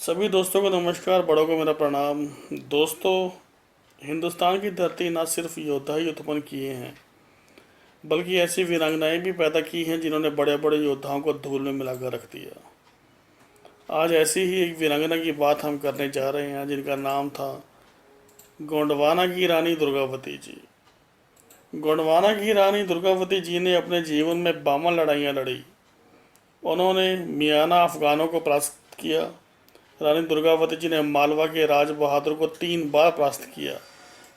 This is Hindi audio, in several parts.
सभी दोस्तों को नमस्कार, बड़ों को मेरा प्रणाम। दोस्तों, हिंदुस्तान की धरती न सिर्फ योद्धा ही उत्पन्न किए हैं, बल्कि ऐसी वीरांगनाएं भी पैदा की हैं जिन्होंने बड़े बड़े योद्धाओं को धूल में मिलाकर रख दिया। आज ऐसी ही एक वीरांगना की बात हम करने जा रहे हैं, जिनका नाम था गोंडवाना की रानी दुर्गावती जी। गोंडवाना की रानी दुर्गावती जी ने अपने जीवन में 52 लड़ाइयाँ लड़ी। उन्होंने मियाना अफगानों को परास्त किया। रानी दुर्गावती जी ने मालवा के राज बहादुर को 3 बार परास्त किया।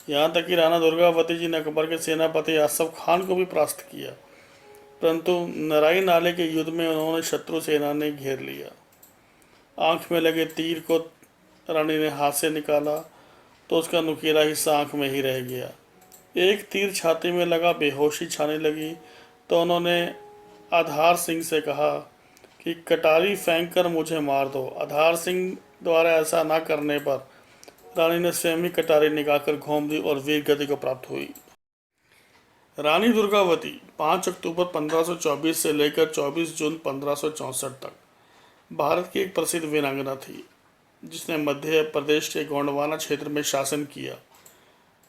यहाँ तक कि राणा दुर्गावती जी ने अकबर के सेनापति आसफ खान को भी परास्त किया, परंतु नराई नाले के युद्ध में उन्होंने शत्रु सेना ने घेर लिया। आंख में लगे तीर को रानी ने हाथ से निकाला तो उसका नुकीला हिस्सा आंख में ही रह गया। एक तीर छाती में लगा, बेहोशी छाने लगी तो उन्होंने आधार सिंह से कहा कि कटारी फेंक कर मुझे मार दो। आधार सिंह द्वारा ऐसा न करने पर रानी ने स्वयं ही कटारी निकालकर घूम दी और वीर गति को प्राप्त हुई। रानी दुर्गावती 5 अक्टूबर 1524 से लेकर 24 जून 1564 तक भारत की एक प्रसिद्ध वीरांगना थी, जिसने मध्य प्रदेश के गोंडवाना क्षेत्र में शासन किया।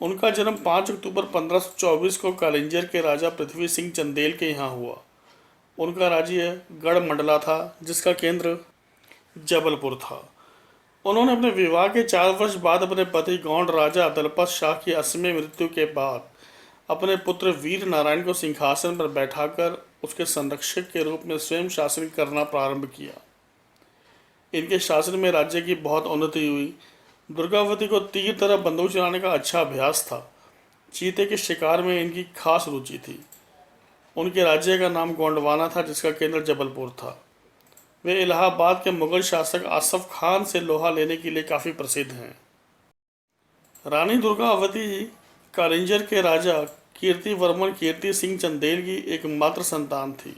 उनका जन्म 5 अक्टूबर 1524 को कालिंजर के राजा पृथ्वी सिंह चंदेल के यहाँ हुआ। उनका राज्य गढ़मंडला था, जिसका केंद्र जबलपुर था। उन्होंने अपने विवाह के 4 वर्ष बाद अपने पति गौंड राजा दलपत शाह की असमय मृत्यु के बाद अपने पुत्र वीर नारायण को सिंहासन पर बैठाकर उसके संरक्षक के रूप में स्वयं शासन करना प्रारंभ किया। इनके शासन में राज्य की बहुत उन्नति हुई। दुर्गावती को तीर तरह बंदूक चलाने का अच्छा अभ्यास था। चीते के शिकार में इनकी खास रुचि थी। उनके राज्य का नाम गोंडवाना था, जिसका केंद्र जबलपुर था। वे इलाहाबाद के मुगल शासक आसफ खान से लोहा लेने के लिए काफ़ी प्रसिद्ध हैं। रानी दुर्गावती कालिंजर के राजा कीर्तिवर्मन कीर्ति सिंह चंदेल की एकमात्र संतान थी।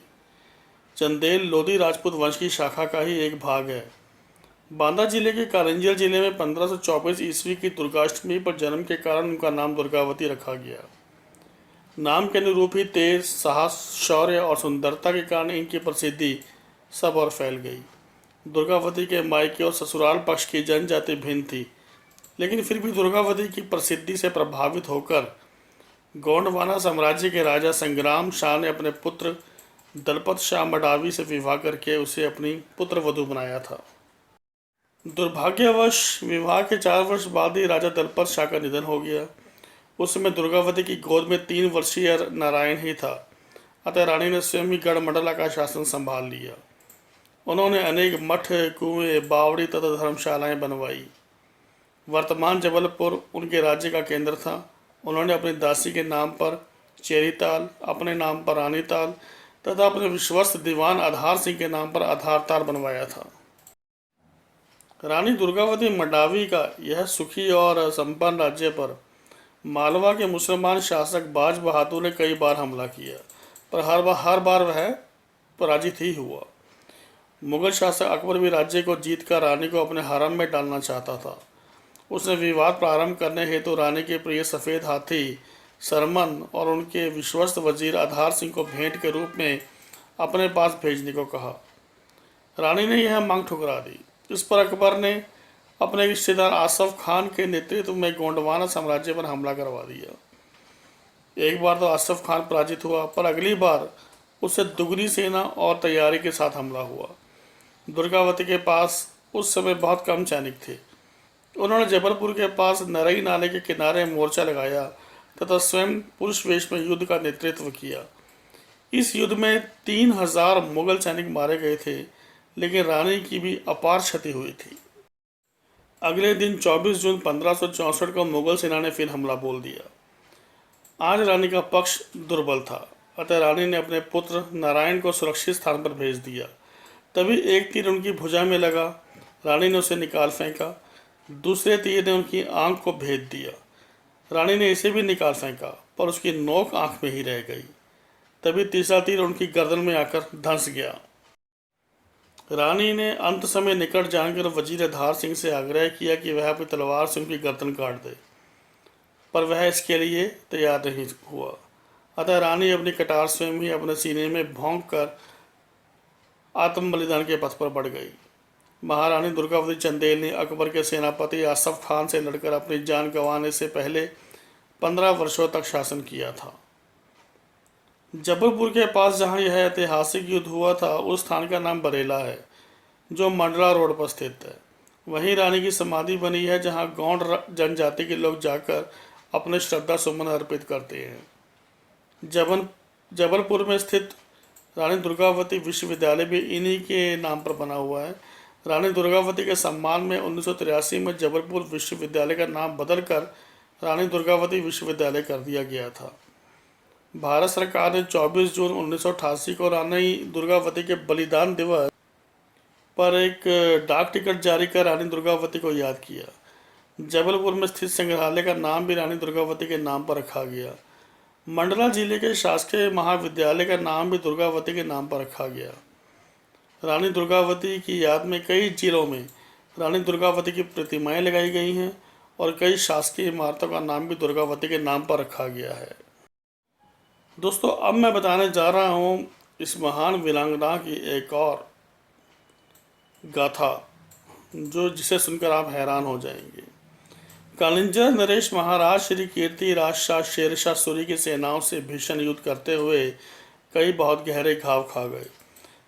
चंदेल लोधी राजपूत वंश की शाखा का ही एक भाग है। बांदा जिले के कालिंजर जिले में 1524 ईस्वी की दुर्गाष्टमी पर जन्म के कारण उनका नाम दुर्गावती रखा गया। नाम के अनुरूप ही तेज, साहस, शौर्य और सुंदरता के कारण इनकी प्रसिद्धि सब और फैल गई। दुर्गावती के मायके और ससुराल पक्ष की जनजाति भिन्न थी, लेकिन फिर भी दुर्गावती की प्रसिद्धि से प्रभावित होकर गोंडवाना साम्राज्य के राजा संग्राम शाह ने अपने पुत्र दलपत शाह मडावी से विवाह करके उसे अपनी पुत्र वधू बनाया था। दुर्भाग्यवश विवाह के 4 वर्ष बाद ही राजा दलपत शाह का निधन हो गया। उस समय दुर्गावती की गोद में 3 वर्षीय नारायण ही था, अतः रानी ने स्वयं ही गढ़मंडला का शासन संभाल लिया। उन्होंने अनेक मठ, कुएं, बावड़ी तथा धर्मशालाएं बनवाई। वर्तमान जबलपुर उनके राज्य का केंद्र था। उन्होंने अपनी दासी के नाम पर चेरीताल, अपने नाम पर रानीताल तथा अपने विश्वस्त दीवान आधार सिंह के नाम पर आधारताल बनवाया था। रानी दुर्गावती मंडावी का यह सुखी और संपन्न राज्य पर मालवा के मुसलमान शासक बाज बहादुर ने कई बार हमला किया, पर हर बार वह पराजित ही हुआ। मुगल शासक अकबर भी राज्य को जीतकर रानी को अपने हरम में डालना चाहता था। उसने विवाद प्रारंभ करने हेतु रानी के प्रिय सफ़ेद हाथी सरमन और उनके विश्वस्त वजीर आधार सिंह को भेंट के रूप में अपने पास भेजने को कहा। रानी ने यह मांग ठुकरा दी। इस पर अकबर ने अपने रिश्तेदार आसफ खान के नेतृत्व में गोंडवाना साम्राज्य पर हमला करवा दिया। एक बार तो आसफ खान पराजित हुआ, पर अगली बार उससे दुगनी सेना और तैयारी के साथ हमला हुआ। दुर्गावती के पास उस समय बहुत कम सैनिक थे। उन्होंने जबलपुर के पास नरई नाले के किनारे मोर्चा लगाया तथा स्वयं पुरुष वेश में युद्ध का नेतृत्व किया। इस युद्ध में 3000 मुगल सैनिक मारे गए थे, लेकिन रानी की भी अपार क्षति हुई थी। अगले दिन 24 जून 1564 को मुगल सेना ने फिर हमला बोल दिया। आज रानी का पक्ष दुर्बल था, अतः रानी ने अपने पुत्र नारायण को सुरक्षित स्थान पर भेज दिया। तभी एक तीर उनकी भुजा में लगा। रानी ने उसे निकाल फेंका। दूसरे तीर ने उनकी आंख को भेद दिया। रानी ने इसे भी निकाल फेंका, पर उसकी नोक आंख में ही रह गई। तभी तीसरा तीर उनकी गर्दन में आकर धंस गया। रानी ने अंत समय निकट जानकर वजीर आधार सिंह से आग्रह किया कि वह अपनी तलवार से उनकी गर्दन काट दे, पर वह इसके लिए तैयार नहीं हुआ। अतः रानी अपनी कटार स्वयं ही अपने सीने में भोंक कर आत्म बलिदान के पथ पर बढ़ गई। महारानी दुर्गावती चंदेल ने अकबर के सेनापति आसफ खान से लड़कर अपनी जान गंवाने से पहले 15 वर्षों तक शासन किया था। जबलपुर के पास जहां यह ऐतिहासिक युद्ध हुआ था उस स्थान का नाम बरेला है, जो मंडला रोड पर स्थित है। वहीं रानी की समाधि बनी है, जहां गौंड जनजाति के लोग जाकर अपने श्रद्धा सुमन अर्पित करते हैं। जबलपुर में स्थित रानी दुर्गावती विश्वविद्यालय भी इन्हीं के नाम पर बना हुआ है। रानी दुर्गावती के सम्मान में 1983 में जबलपुर विश्वविद्यालय का नाम बदलकर रानी दुर्गावती विश्वविद्यालय कर दिया गया था। भारत सरकार ने 24 जून 1988 को रानी दुर्गावती के बलिदान दिवस पर एक डाक टिकट जारी कर रानी दुर्गावती को याद किया। जबलपुर में स्थित संग्रहालय का नाम भी रानी दुर्गावती के नाम पर रखा गया। मंडला जिले के शासकीय महाविद्यालय का नाम भी दुर्गावती के नाम पर रखा गया। रानी दुर्गावती की याद में कई जिलों में रानी दुर्गावती की प्रतिमाएं लगाई गई हैं और कई शासकीय इमारतों का नाम भी दुर्गावती के नाम पर रखा गया है। दोस्तों, अब मैं बताने जा रहा हूँ इस महान वीरांगना की एक और गाथा, जिसे सुनकर आप हैरान हो जाएंगे। कालिंजर नरेश महाराज श्री कीर्ति राज शाह शेरशाह सूरी की सेनाओं से भीषण युद्ध करते हुए कई बहुत गहरे घाव खा गए।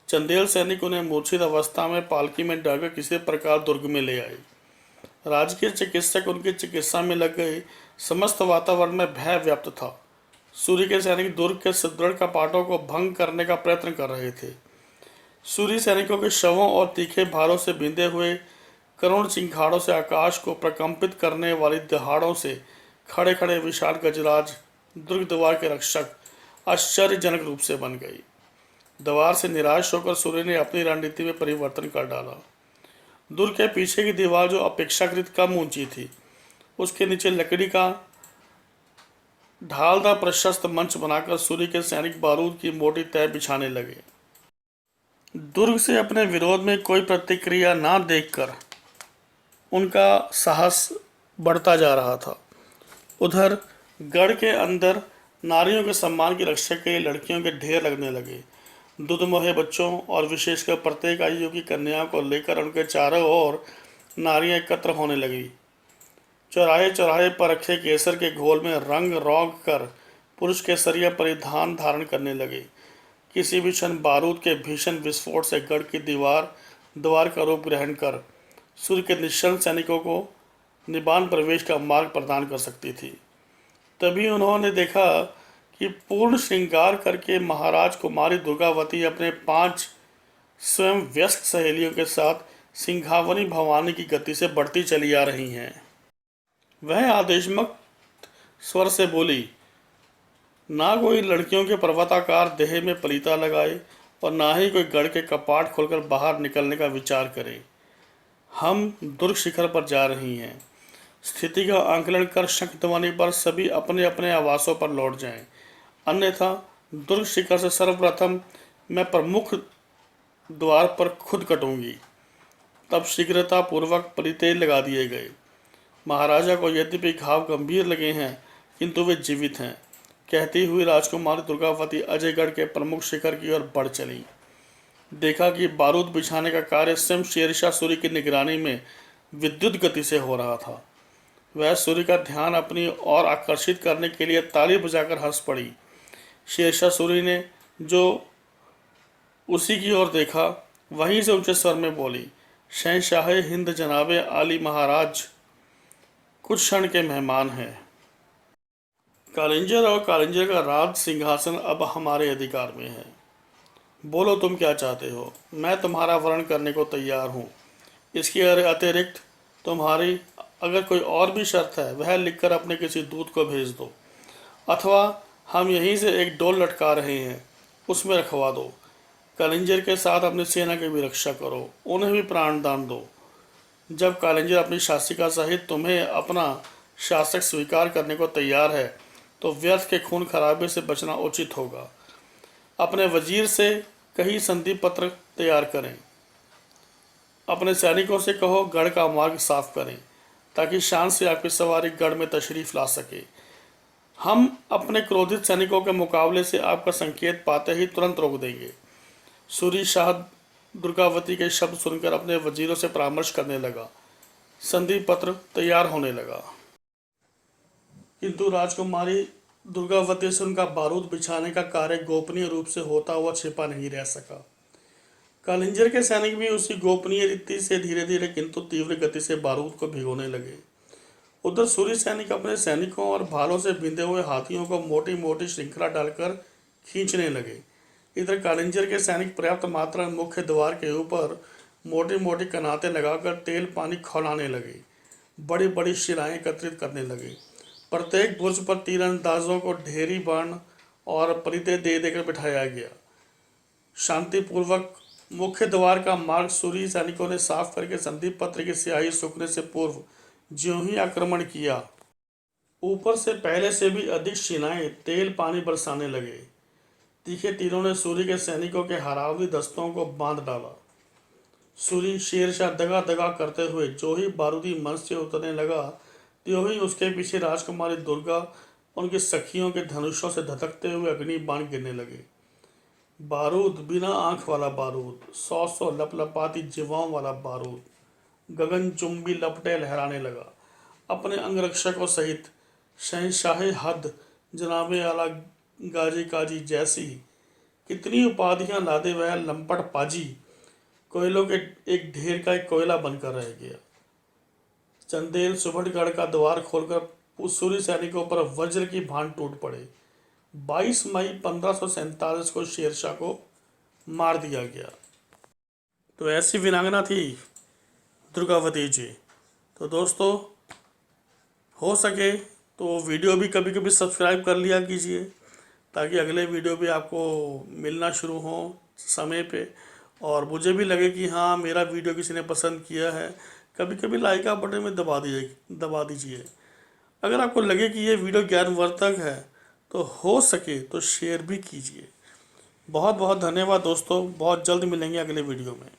चंदेल सैनिक उन्हें मूर्छित अवस्था में पालकी में डालकर किसी प्रकार दुर्ग में ले आए। राजकीय चिकित्सक उनकी चिकित्सा में लग गए। समस्त वातावरण में भय व्याप्त था। सूरी के सैनिक दुर्ग के सुदृढ़ कपाटों को भंग करने का प्रयत्न कर रहे थे। सूरी सैनिकों के शवों और तीखे भारों से बिंधे हुए करुण चिंगारों से आकाश को प्रकंपित करने वाली दहाड़ों से खड़े खड़े विशाल गजराज दुर्ग द्वार के रक्षक आश्चर्यजनक रूप से बन गई। दीवार से निराश होकर सूर्य ने अपनी रणनीति में परिवर्तन कर डाला। दुर्ग के पीछे की दीवार, जो अपेक्षाकृत कम ऊंची थी, उसके नीचे लकड़ी का ढालदार प्रशस्त मंच बनाकर सूर्य के सैनिक बारूद की मोटी तह बिछाने लगे। दुर्ग से अपने विरोध में कोई प्रतिक्रिया ना देखकर उनका साहस बढ़ता जा रहा था। उधर गढ़ के अंदर नारियों के सम्मान की रक्षा के लिए लड़कियों के ढेर लगने लगे। दुधमुहे बच्चों और विशेषकर प्रत्येक आयु की कन्याओं को लेकर उनके चारों ओर नारियां एकत्र होने लगी। चौराहे चौराहे पर रखे केसर के घोल में रंग रौंग कर पुरुष केसरिया परिधान धारण करने लगे। किसी भी क्षण बारूद के भीषण विस्फोट से गढ़ की द्वार का रूप ग्रहण कर सूर्य के निश्चल सैनिकों को निबान प्रवेश का मार्ग प्रदान कर सकती थी। तभी उन्होंने देखा कि पूर्ण श्रृंगार करके महाराज कुमारी दुर्गावती अपने 5 स्वयं व्यस्क सहेलियों के साथ सिंघावनी भवानी की गति से बढ़ती चली आ रही हैं। वह आदेशमक स्वर से बोली, ना कोई लड़कियों के पर्वताकार देह में पलीता लगाए और ना ही कोई गढ़ के कपाट खोलकर बाहर निकलने का विचार करे। हम दुर्ग शिखर पर जा रही हैं। स्थिति का आंकलन कर शंख ध्वनि पर सभी अपने अपने आवासों पर लौट जाएं, अन्यथा दुर्ग शिखर से सर्वप्रथम मैं प्रमुख द्वार पर खुद कटूंगी। तब शीघ्रता पूर्वक पलीते लगा दिए गए। महाराजा को यद्यपि घाव गंभीर लगे हैं, किंतु वे जीवित हैं, कहती हुई राजकुमारी दुर्गावती अजयगढ़ के प्रमुख शिखर की ओर बढ़ चली। देखा कि बारूद बिछाने का कार्य स्वयं शेरशाह सूरी की निगरानी में विद्युत गति से हो रहा था। वह सूर्य का ध्यान अपनी ओर आकर्षित करने के लिए ताली बजाकर हंस पड़ी। शेरशाह सूरी ने जो उसी की ओर देखा, वहीं से ऊंचे स्वर में बोली, शहंशाह हिंद जनाबे आली महाराज कुछ क्षण के मेहमान हैं। कालिंजर और कालिंजर का राज सिंहासन अब हमारे अधिकार में है। बोलो, तुम क्या चाहते हो? मैं तुम्हारा वर्ण करने को तैयार हूँ। इसके अतिरिक्त तुम्हारी अगर कोई और भी शर्त है, वह लिखकर अपने किसी दूत को भेज दो, अथवा हम यहीं से एक डोल लटका रहे हैं, उसमें रखवा दो। कालिंजर के साथ अपनी सेना की भी रक्षा करो, उन्हें भी प्राणदान दो। जब कालिंजर अपनी शासिका सहित तुम्हें अपना शासक स्वीकार करने को तैयार है, तो व्यर्थ के खून खराबे से बचना उचित होगा। अपने वजीर से कहीं संधि पत्र तैयार करें। अपने सैनिकों से कहो गढ़ का मार्ग साफ करें, ताकि शान से आपकी सवारी गढ़ में तशरीफ ला सके। हम अपने क्रोधित सैनिकों के मुकाबले से आपका संकेत पाते ही तुरंत रोक देंगे। सूरी शाह दुर्गावती के शब्द सुनकर अपने वजीरों से परामर्श करने लगा। संधि पत्र तैयार होने लगा, किंतु राजकुमारी दुर्गावती से उनका बारूद बिछाने का कार्य गोपनीय रूप से होता हुआ छिपा नहीं रह सका। कालिंजर के सैनिक भी उसी गोपनीय रीति से धीरे धीरे किंतु तीव्र गति से बारूद को भिगोने लगे। उधर सूर्य सैनिक अपने सैनिकों और भालों से बिंधे हुए हाथियों को मोटी मोटी श्रृंखला डालकर खींचने लगे। इधर कालिंजर के सैनिक पर्याप्त मात्रा में मुख्य द्वार के ऊपर मोटी मोटी कनातें लगाकर तेल पानी खौलाने लगे, बड़ी बड़ी शिलाएं एकत्रित करने लगे। प्रत्येक बुर्ज पर तीरंदाजों को ढेरी बाण और परिते दे देकर बिठाया गया। शांतिपूर्वक मुख्य द्वार का मार्ग सूर्य सैनिकों ने साफ करके संधि पत्र की स्याही सूखने से पूर्व ज्यों ही आक्रमण किया, ऊपर से पहले से भी अधिक शिलाएं तेल पानी बरसाने लगे। तीखे तीरों ने सूर्य के सैनिकों के हरावली दस्तों को बांध डाला। सूर्य शेरशाह दगा दगा करते हुए जो ही बारूदी मंच से उतरने लगा, त्यों ही उसके पीछे राजकुमारी दुर्गा उनकी सखियों के धनुषों से धधकते हुए अग्नि बाण गिरने लगे। बारूद, बिना आंख वाला बारूद, 100 लपलपाती जिवाओं वाला बारूद गगन चुंबी लपटे लहराने लगा। अपने अंगरक्षकों सहित शहंशाह हद जनाबे आला गाजी काजी जैसी कितनी उपाधियां लादे वह लंपट पाजी कोयलों के एक ढेर का एक कोयला बनकर रह गया। चंदेल सुबहगढ़ का द्वार खोलकर सूर्य सैनिकों पर वज्र की भान टूट पड़े। 22 मई 1547 को शेरशाह को मार दिया गया। तो ऐसी वीरांगना थी दुर्गावती जी। तो दोस्तों, हो सके तो वीडियो भी कभी कभी सब्सक्राइब कर लिया कीजिए, ताकि अगले वीडियो भी आपको मिलना शुरू हो समय पे, और मुझे भी लगे कि हाँ, मेरा वीडियो किसी ने पसंद किया है। कभी कभी लाइक का बटन में दबा दीजिए। अगर आपको लगे कि ये वीडियो ज्ञानवर्धक है तो हो सके तो शेयर भी कीजिए। बहुत बहुत धन्यवाद दोस्तों। बहुत जल्द मिलेंगे अगले वीडियो में।